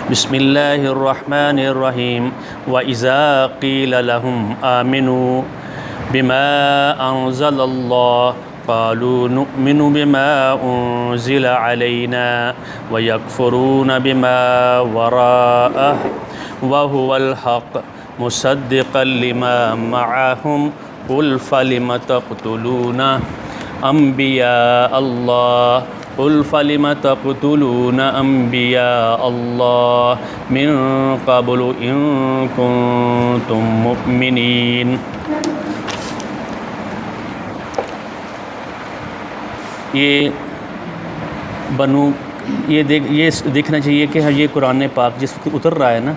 بسم اللہ الرحمن الرحیم وَإِذَا قِيلَ لَهُمْ آمِنُوا بِمَا أَنزَلَ اللَّهُ قالوا نؤمن بما أنزل علينا ويكفرون بما وراءه وهو الحق مصدقا لما معهم قل فلم تقتلون أنبياء الله قل فلم تقتلون أنبياء الله من قبل إن كنتم مؤمنين۔ یہ دیکھنا چاہیے کہ یہ قرآن پاک جس وقت اتر رہا ہے نا،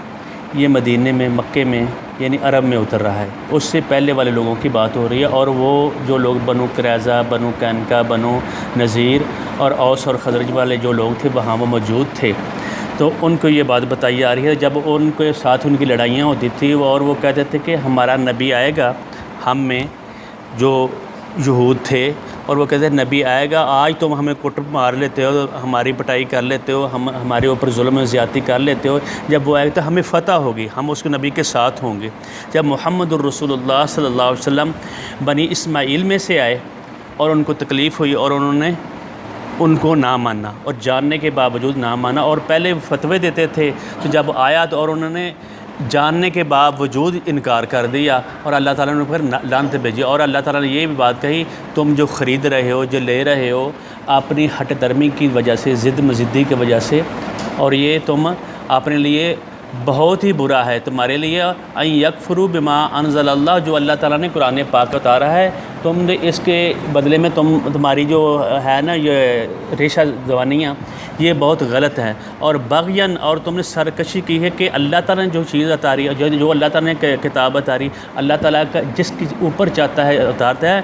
یہ مدینے میں، مکے میں، یعنی عرب میں اتر رہا ہے۔ اس سے پہلے والے لوگوں کی بات ہو رہی ہے، اور وہ جو لوگ بنو قریظہ، بنو قینقاع، بنو نذیر اور اوس اور خزرج والے جو لوگ تھے وہاں وہ موجود تھے، تو ان کو یہ بات بتائی آ رہی ہے۔ جب ان کے ساتھ ان کی لڑائیاں ہوتی تھی اور وہ کہتے تھے کہ ہمارا نبی آئے گا، ہم میں جو یہود تھے، اور وہ کہتے ہیں نبی آئے گا، آج تم ہمیں کٹ مار لیتے ہو، ہماری پٹائی کر لیتے ہو، ہمارے اوپر ظلم و زیادتی کر لیتے ہو، جب وہ آئے گا تو ہمیں فتح ہوگی، ہم اس کے نبی کے ساتھ ہوں گے۔ جب محمد الرسول اللہ صلی اللہ علیہ وسلم بنی اسماعیل میں سے آئے اور ان کو تکلیف ہوئی اور انہوں نے ان کو نہ مانا، اور جاننے کے باوجود نہ مانا، اور پہلے فتوے دیتے تھے، تو جب آیا تو اور انہوں نے جاننے کے باوجود انکار کر دیا، اور اللہ تعالیٰ نے پھر لعنت بھیجی، اور اللہ تعالیٰ نے یہ بھی بات کہی، تم جو خرید رہے ہو، جو لے رہے ہو اپنی ہٹ درمی کی وجہ سے، ضد مزدی کی وجہ سے، اور یہ تم اپنے لیے بہت ہی برا ہے تمہارے لیے، ان یکفروا بما انزل اللہ، جو اللہ تعالیٰ نے قرآن پاک اتارا ہے، تم نے اس کے بدلے میں تمہاری جو ہے نا یہ ریشہ زبانیاں، یہ بہت غلط ہے، اور بغین، اور تم نے سرکشی کی ہے کہ اللہ تعالیٰ نے جو چیز اتاری، جو اللہ تعالیٰ نے کتاب اتاری، اللہ تعالیٰ کا جس کے اوپر چاہتا ہے اتارتا ہے،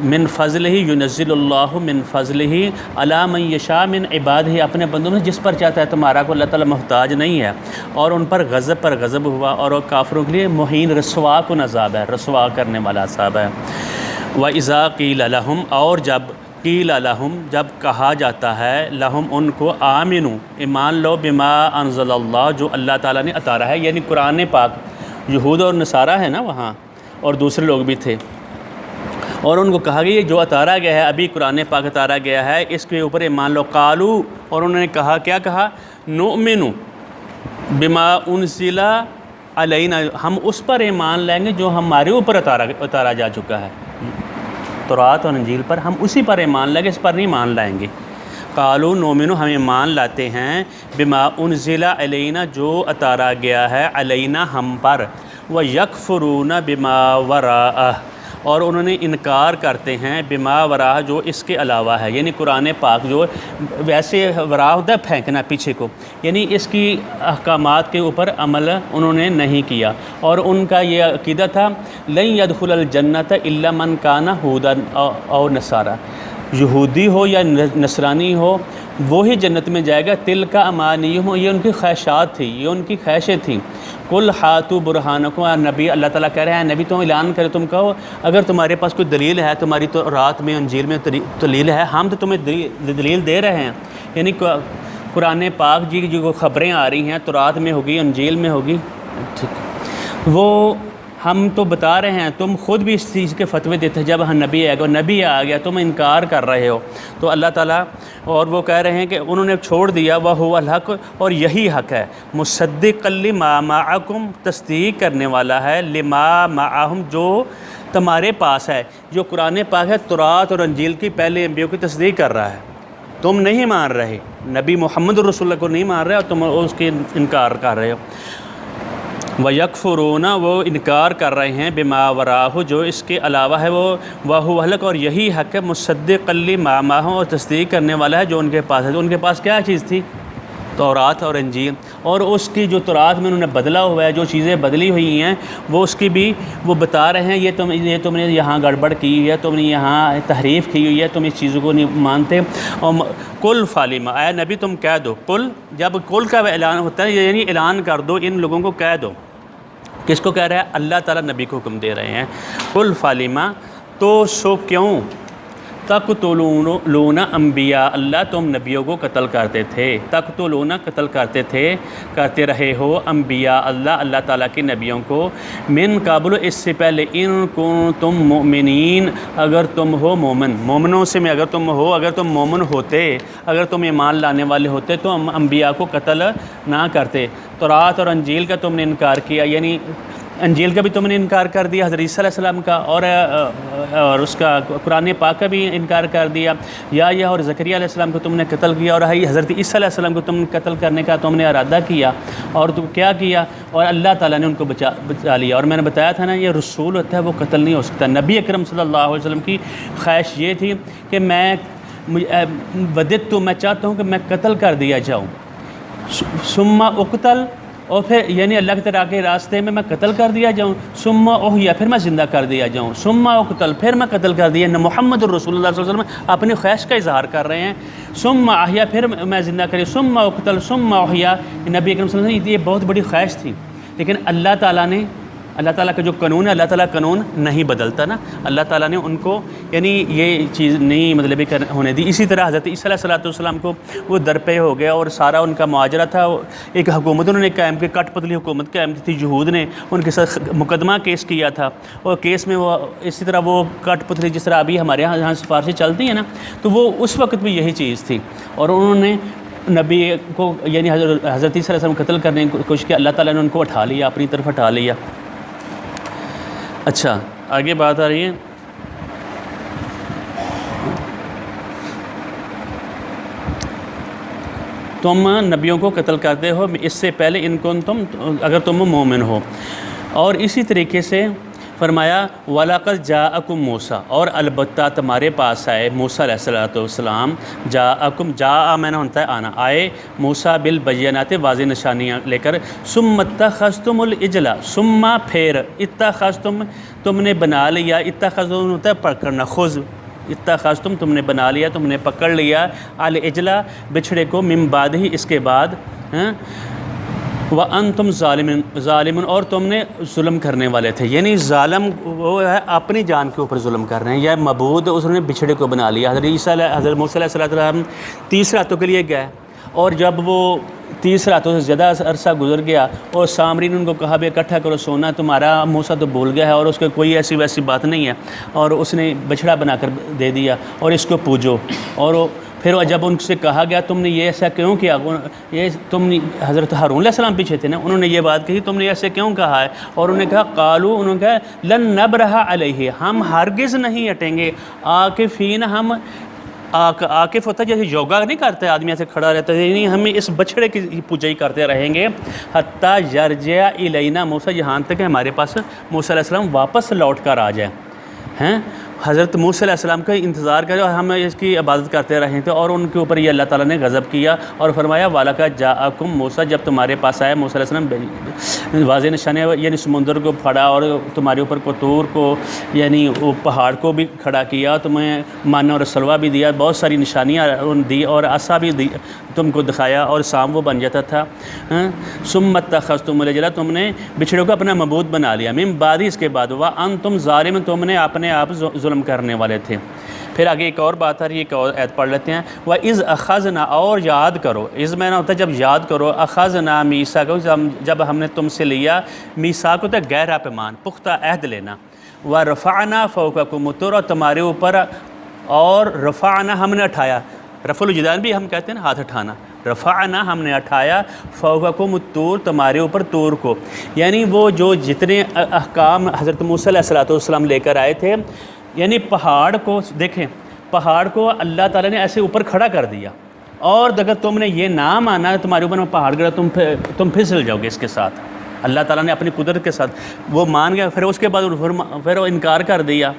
من فضلہ ینزل اللہ من فضلہ علی من یشاء من عبادہ، اپنے بندوں میں جس پر چاہتا ہے، تمہارا کو اللہ تعالیٰ محتاج نہیں ہے، اور ان پر غضب پر غضب ہوا، اور کافروں کے لیے مہین رسوا کن عذاب ہے، رسوا کرنے والا عذاب ہے۔ وَإِذَا قِيلَ لَهُمْ، اور جب قیل لہم، جب کہا جاتا ہے، لہم ان کو، آمنو، ایمان لو، بما انزل اللہ، جو اللہ تعالیٰ نے اتارا ہے، یعنی قرآن پاک، یہود اور نصارہ ہے نا وہاں، اور دوسرے لوگ بھی تھے، اور ان کو کہا گیا جو اتارا گیا ہے، ابھی قرآن پاک اتارا گیا ہے، اس کے اوپر ایمان لو۔ قالو، اور انہوں نے کہا، کیا کہا؟ نؤمن بما انزل علینا، ہم اس پر ایمان لائیں گے جو ہمارے اوپر اتارا جا چکا ہے، تورات اور انجیل پر، ہم اسی پر ایمان لائیں گے، اس پر نہیں مان لائیں گے۔ قالوا نؤمن، ہم ایمان لاتے ہیں، بما انزل علینا، جو اتارا گیا ہے، علینا ہم پر، ویکفرون بما وراءہ، اور انہوں نے انکار کرتے ہیں، بما وراءہ، جو اس کے علاوہ ہے، یعنی قرآن پاک جو ویسے وراء ہوتا ہے پھینکنا پیچھے کو، یعنی اس کی احکامات کے اوپر عمل انہوں نے نہیں کیا، اور ان کا یہ عقیدہ تھا، لن يدخل الجنت الا من کان ہودا او نصارا، یہودی ہو یا نصرانی ہو وہی جنت میں جائے گا، تلک امانیہم، یہ ان کی خواہشات تھی، یہ ان کی خواہشیں تھیں۔ قل ہاتوا برہانکم، نبی اللہ تعالیٰ کہہ رہے ہیں نبی تم اعلان کرے، تم کہو اگر تمہارے پاس کوئی دلیل ہے، تمہاری تو رات میں انجیل میں دلیل ہے، ہم تو تمہیں دلیل دے رہے ہیں، یعنی قرآن پاک جی جو خبریں آ رہی ہیں، تورات میں ہوگی، انجیل میں ہوگی، وہ ہم تو بتا رہے ہیں، تم خود بھی اس چیز کے فتوے دیتے ہیں، جب نبی آئے گا، نبی آ گیا، تم انکار کر رہے ہو، تو اللہ تعالیٰ، اور وہ کہہ رہے ہیں کہ انہوں نے چھوڑ دیا، وَهُوَ الْحَقُّ، اور یہی حق ہے، مُصَدِّقًا لِمَا مَعَكُمْ، تصدیق کرنے والا ہے، لِمَا مَعَهُمْ، جو تمہارے پاس ہے، جو قرآن پاک ہے، تورات اور انجیل کی پہلے انبیاء کی تصدیق کر رہا ہے، تم نہیں مان رہے، نبی محمد رسول اللہ کو نہیں مان رہے، اور تم اس کے انکار کر رہے ہو۔ وَيَكْفُرُونَ، وہ انکار کر رہے ہیں، بما وراءہ، جو اس کے علاوہ ہے، وہ وَهُوَ الْحَقُّ، اور یہی حق ہے، مُصَدِّقًا لِمَا مَعَهُمْ، اور تصدیق کرنے والا ہے جو ان کے پاس ہے۔ تو ان کے پاس کیا چیز تھی؟ تورات اور انجیل، اور اس کی جو تورات میں انہوں نے بدلا ہوا ہے، جو چیزیں بدلی ہوئی ہیں، وہ اس کی بھی وہ بتا رہے ہیں، یہ تم نے یہاں گڑبڑ کی ہے، تم نے یہاں تحریف کی ہوئی ہے، تم اس چیزوں کو نہیں مانتے۔ اور قل فلم، اے نبی تم کہہ دو، قل، جب قل کا اعلان ہوتا ہے یعنی اعلان کر دو، ان لوگوں کو کہہ دو، کس کو کہہ رہا ہے؟ اللہ تعالیٰ نبی کو حکم دے رہے ہیں، قل فلم، تو سو کیوں، تقتلون انبیاء اللہ، تم نبیوں کو قتل کرتے تھے، تقتلون قتل کرتے رہے ہو انبیاء اللہ، اللہ تعالیٰ کے نبیوں کو، من قبل اس سے پہلے، ان کنتم مؤمنین اگر تم ہو مومن، مومنوں سے میں اگر تم مومن ہوتے، اگر تم ایمان لانے والے ہوتے تو انبیاء کو قتل نہ کرتے۔ تورات اور انجیل کا تم نے انکار کیا، یعنی انجیل کا بھی تم نے انکار کر دیا، حضرت عیسیٰ علیہ السلام کا، اور اس کا قرآن پاک کا بھی انکار کر دیا، یا اور زکریا علیہ السلام کو تم نے قتل کیا، اور حضرت عیسیٰ علیہ السلام کو تم نے قتل کرنے کا تم نے ارادہ کیا، اور تو کیا کیا، اور اللہ تعالیٰ نے ان کو بچا لیا۔ اور میں نے بتایا تھا نا، یہ رسول ہوتا ہے وہ قتل نہیں ہو سکتا۔ نبی اکرم صلی اللہ علیہ وسلم کی خواہش یہ تھی کہ میں چاہتا ہوں کہ میں قتل کر دیا جاؤں، ثم اقتل، اور پھر یعنی اللہ کے طرح کے راستے میں قتل کر دیا جاؤں، ثم احیا، پھر میں زندہ کر دیا جاؤں، ثم اقتل، پھر میں قتل کر دیا۔ محمد الرسول اللہ صلی اللہ علیہ وسلم اپنی خواہش کا اظہار کر رہے ہیں، ثم احیا، پھر میں زندہ کری، ثم اقتل ثم احیا۔ نبی اکرم صلی اللہ علیہ وسلم یہ بہت بڑی خواہش تھی، لیکن اللہ تعالیٰ کا جو قانون ہے، اللہ تعالیٰ قانون نہیں بدلتا نا، اللہ تعالیٰ نے ان کو یعنی یہ چیز نہیں مطلب ہونے دی۔ اسی طرح حضرت عیسیٰ علیہ السلام کو وہ درپے ہو گیا، اور سارا ان کا معاجرہ تھا، ایک حکومت انہوں نے قائم کی، کٹ پتلی حکومت قائم کی تھی، یہود نے ان کے ساتھ مقدمہ کیس کیا تھا، اور کیس میں وہ اسی طرح وہ کٹ پتلی جس طرح ابھی ہمارے یہاں سفارشیں چلتی ہیں نا، تو وہ اس وقت بھی یہی چیز تھی، اور انہوں نے نبی کو یعنی حضرت عیسیٰ علیہ السلام قتل کرنے کی کوشش کی، اللہ تعالیٰ نے ان کو اٹھا لیا، اپنی طرف اٹھا لیا۔ اچھا آگے بات آ رہی ہے، تم نبیوں کو قتل کرتے ہو اس سے پہلے، ان کو اگر تم مومن ہو۔ اور اسی طریقے سے فرمایا وَلَقَدْ جَاءَكُمْ مُوسَىٰ، اور البتہ تمہارے پاس آئے موسیٰ علیہ السلام، جاء میں نے ہوتا ہے آنا، آئے موسیٰ بالبینات، واضح نشانیاں لے کر، ثم اتخذتم العجل، ثم پھر اتخذتم تم نے بنا لیا، اتخذتم ہوتا ہے پکڑنا، خذ، اتخذتم تم نے بنا لیا، تم نے پکڑ لیا، العجل بچھڑے کو، من بعد ہی اس کے بعد، وَأَنْتُمْ ظالمون، اور تم نے ظلم کرنے والے تھے، یعنی ظالم وہ ہے اپنی جان کے اوپر ظلم کر رہے ہیں، یا معبود اس نے بچھڑے کو بنا لیا۔ حضرت موسیٰ علیہ السلام 30 راتوں کے لیے گئے، اور جب وہ 30 راتوں سے زیادہ عرصہ گزر گیا، اور سامری نے ان کو کہا بھی اکٹھا کرو سونا، تمہارا موسیٰ تو بھول گیا ہے، اور اس کے کوئی ایسی ویسی بات نہیں ہے، اور اس نے بچھڑا بنا کر دے دیا، اور اس کو پوجو۔ اور پھر جب ان سے کہا گیا تم نے یہ ایسا کیوں کیا، یہ تم حضرت ہارون علیہ السلام پیچھے تھے نا، انہوں نے یہ بات کہی تم نے ایسے کیوں کہا ہے، اور انہوں نے کہا انہوں نے کہا لن نبرح علیہ، ہم ہرگز نہیں ہٹیں گے، عاکفین، ہم عاکف ہوتا ہے جیسے یوگا نہیں کرتے آدمی ایسے کھڑا رہتا ہے، یعنی ہم اس بچھڑے کی پوجائی کرتے رہیں گے، حتیٰ یرجع الینا موسیٰ، یہاں تک کہ ہمارے پاس موسیٰ علیہ السلام واپس لوٹ کر آ جائیں، ہیں حضرت موسیٰ علیہ السلام کا انتظار کرے اور ہم اس کی عبادت کرتے رہے تھے، اور ان کے اوپر یہ اللہ تعالیٰ نے غضب کیا اور فرمایا وَلَقَدْ جَاءَكُمْ موسیٰ، جب تمہارے پاس آیا موسیٰ علیہ السلام واضح نشانے، یعنی سمندر کو پھاڑا اور تمہارے اوپر کو طور کو یعنی وہ پہاڑ کو بھی کھڑا کیا، تمہیں مانا اور سلوا بھی دیا، بہت ساری نشانیاں دی، اور عصا بھی دی تم کو دکھایا، اور سام وہ بن جاتا تھا۔ ثم اتخذتم العجل، تم نے بچھڑے کو اپنا معبود بنا لیا، من بعد اس کے بعد، وانتم ظالمون، تم نے اپنے آپ ظلم کرنے والے تھے۔ پھر آگے ایک اور بات ہے، ایک اور آیت پڑھ لیتے ہیں، وَإِذْ أَخَذْنَا، اور یاد کرو، اِذ میں نہ ہوتا ہے جب یاد کرو، أَخَذْنَا مِيثَاقَكُمْ، جب ہم نے تم سے لیا، میثاق ہوتا ہے گہرا پیمان، پختہ عہد لینا، وَرَفَعْنَا فَوْقَكُمُ الطُّورَ، اور تمہارے اوپر، اور رفعنا ہم نے اٹھایا، رفع الجدان بھی ہم کہتے ہیں ہاتھ اٹھانا، رفعنا ہم نے اٹھایا، فوقکم الطور، تمہارے اوپر طور کو، یعنی وہ جو جتنے احکام حضرت موسیٰ علیہ السلام لے کر آئے تھے، یعنی پہاڑ کو دیکھیں، پہاڑ کو اللہ تعالیٰ نے ایسے اوپر کھڑا کر دیا، اور اگر تم نے یہ نہ مانا تمہارے اوپر میں پہاڑ گرا، تم پھسل جاؤ گے اس کے ساتھ، اللہ تعالیٰ نے اپنی قدرت کے ساتھ وہ مان گیا، پھر اس کے بعد پھر وہ انکار کر دیا،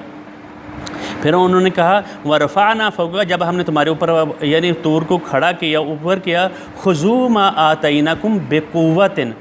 پھر انہوں نے کہا وَرَفَعْنَا فَوْقَكُمْ، جب ہم نے تمہارے اوپر یعنی طور کو کھڑا کیا، اوپر کیا، خُذُوا مَا آتَيْنَاكُمْ بِقُوَّةٍ،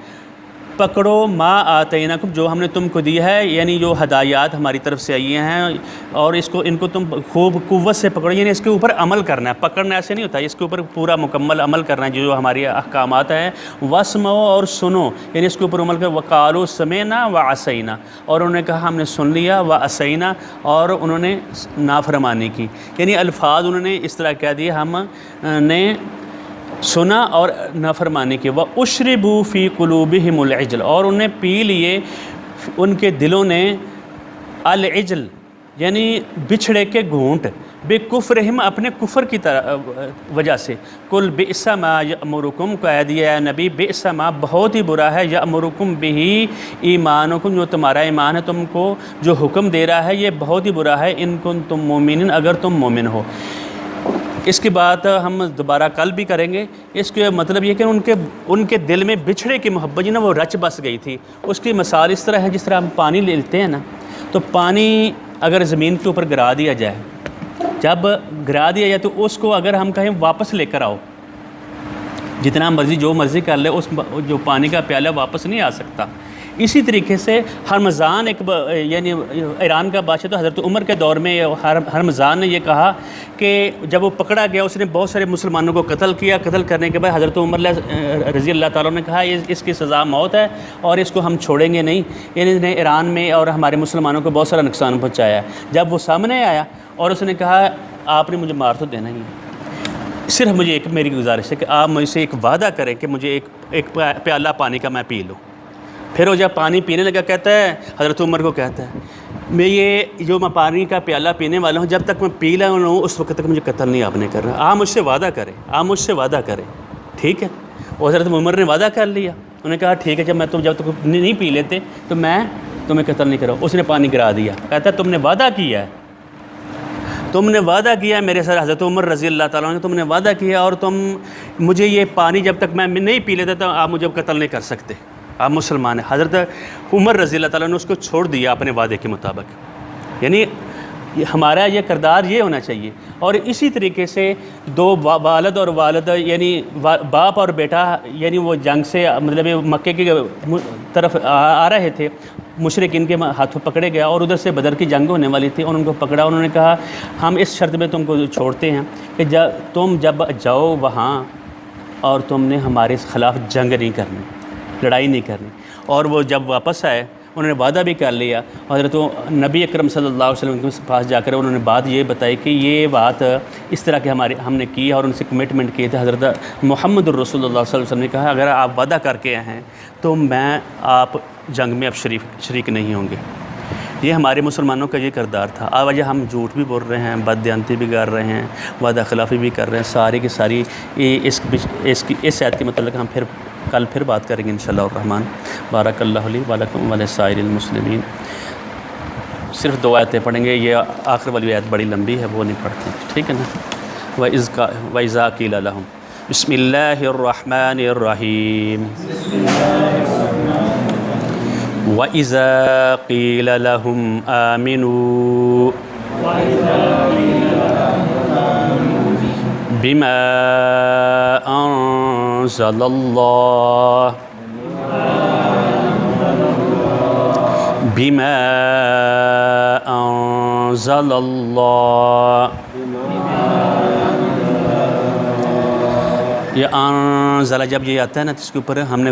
پکڑو ما آتیناکم جو ہم نے تم کو دی ہے، یعنی جو ہدایات ہماری طرف سے آئی ہیں، اور ان کو تم خوب قوت سے پکڑو، یعنی اس کے اوپر عمل کرنا ہے، پکڑنا ایسے نہیں ہوتا، اس کے اوپر پورا مکمل عمل کرنا ہے جو ہماری احکامات ہیں۔ واسمعوا اور سنو، یعنی اس کے اوپر عمل کر۔ وقالوا سمعنا وعصینا، اور انہوں نے کہا ہم نے سن لیا، وعصینا اور انہوں نے نافرمانی کی، یعنی الفاظ انہوں نے اس طرح کہہ دیے، ہم نے سنا اور نافرمانی کی۔ وَأُشْرِبُوا فِي قُلُوبِهِمُ الْعِجْلَ، اور انہیں پی لیے ان کے دلوں نے العجل، یعنی بچھڑے کے گھونٹ، بے کفرہم اپنے کفر کی وجہ سے۔ قُلْ بِئْسَ مَا یأمرکم، کہہ دیا ہے نبی، بئس ما بہت ہی برا ہے، یأمرکم بہ ایمانکم جو تمہارا ایمان ہے تم کو جو حکم دے رہا ہے یہ بہت ہی برا ہے، ان کنتم مومنین اگر تم مومن ہو۔ اس کی بات ہم دوبارہ کل بھی کریں گے۔ اس کے مطلب یہ کہ ان کے دل میں بچھڑے کی محبت جو نا وہ رچ بس گئی تھی۔ اس کی مثال اس طرح ہے جس طرح ہم پانی لیتے ہیں نا، تو پانی اگر زمین کے اوپر گرا دیا جائے، جب گرا دیا جائے تو اس کو اگر ہم کہیں واپس لے کر آؤ، جتنا مرضی جو مرضی کر لے، اس جو پانی کا پیالہ واپس نہیں آ سکتا۔ اسی طریقے سے ہرمزان یعنی ایران کا بادشاہ، تو حضرت عمر کے دور میں ہرمزان نے یہ کہا کہ جب وہ پکڑا گیا اس نے بہت سارے مسلمانوں کو قتل کیا، قتل کرنے کے بعد حضرت عمر رضی اللہ تعالیٰ نے کہا اس کی سزا موت ہے اور اس کو ہم چھوڑیں گے نہیں، یعنی اس نے ایران میں اور ہمارے مسلمانوں کو بہت سارا نقصان پہنچایا ہے۔ جب وہ سامنے آیا اور اس نے کہا آپ نے مجھے مار تو دینا ہی ہے، صرف مجھے ایک میری گزارش ہے کہ آپ مجھ سے ایک وعدہ کریں کہ مجھے ایک پیالہ پانی کا میں پی لوں۔ پھر وہ جب پانی پینے لگا کہتا ہے، حضرت عمر کو کہتا ہے میں جو میں پانی کا پیالہ پینے والا ہوں جب تک میں پی رہا ہوں اس وقت تک مجھے قتل نہیں آپ نے کرنا، آپ مجھ سے وعدہ کریں، آپ مجھ سے وعدہ کریں، ٹھیک ہے؟ اور حضرت عمر نے وعدہ کر لیا، انہوں نے کہا ٹھیک ہے جب تک نہیں پی لیتے تو میں تمہیں قتل نہیں کروں۔ اس نے پانی گرا دیا، کہتا ہے تم نے وعدہ کیا ہے، تم نے وعدہ کیا ہے میرے ساتھ، حضرت عمر رضی اللہ تعالیٰ نے، تم نے وعدہ کیا اور تم مجھے یہ پانی جب تک میں نہیں پی لیتا تو آپ مجھے قتل نہیں کر سکتے، آپ مسلمان ہیں۔ حضرت عمر رضی اللہ تعالیٰ نے اس کو چھوڑ دیا اپنے وعدے کے مطابق، یعنی ہمارا یہ کردار یہ ہونا چاہیے۔ اور اسی طریقے سے دو والد اور والدہ یعنی باپ اور بیٹا، یعنی وہ جنگ سے مطلب مکے کی طرف آ رہے تھے، مشرک ان کے ہاتھوں پکڑے گیا اور ادھر سے بدر کی جنگ ہونے والی تھی، ان کو پکڑا، انہوں نے کہا ہم اس شرط میں تم کو چھوڑتے ہیں کہ تم جب جاؤ وہاں اور تم نے ہمارے خلاف جنگ نہیں کرنی، لڑائی نہیں کرنی۔ اور وہ جب واپس آئے انہوں نے وعدہ بھی کر لیا، حضرت نبی اکرم صلی اللہ علیہ وسلم کے پاس جا کر انہوں نے بات یہ بتائی کہ یہ بات اس طرح کے ہم نے کی اور ان سے کمٹمنٹ کیے تھے۔ حضرت محمد الرسول اللہ صلی اللہ علیہ وسلم نے کہا اگر آپ وعدہ کر کے آئے ہیں تو آپ جنگ میں اب شریک نہیں ہوں گے۔ یہ ہمارے مسلمانوں کا یہ کردار تھا۔ آج ہم جھوٹ بھی بول رہے ہیں، بددیانتی بھی کر رہے ہیں، وعدہ خلافی بھی کر رہے ہیں، ساری کی ساری اس آیت کے متعلق ہم کل پھر بات کریں گے انشاءاللہ الرحمن۔ بارک اللہ لی ولکم ولسائر المسلمین۔ صرف 2 آیتیں پڑھیں گے، یہ آخر والی آیت بڑی لمبی ہے وہ نہیں پڑھتے، ٹھیک ہے نا؟ وَإِذَا قِيلَ لَهُمْ بسم اللہ الرحمن الرحیم وَإِذَا قِيلَ لَهُمْ آمِنُوا بِمَا أَنزَلَ اللَّهُ بِمَا أَنزَلَ اللَّهُ، یہ انزل جب یہ آتا ہے نا تو اس کے اوپر ہم نے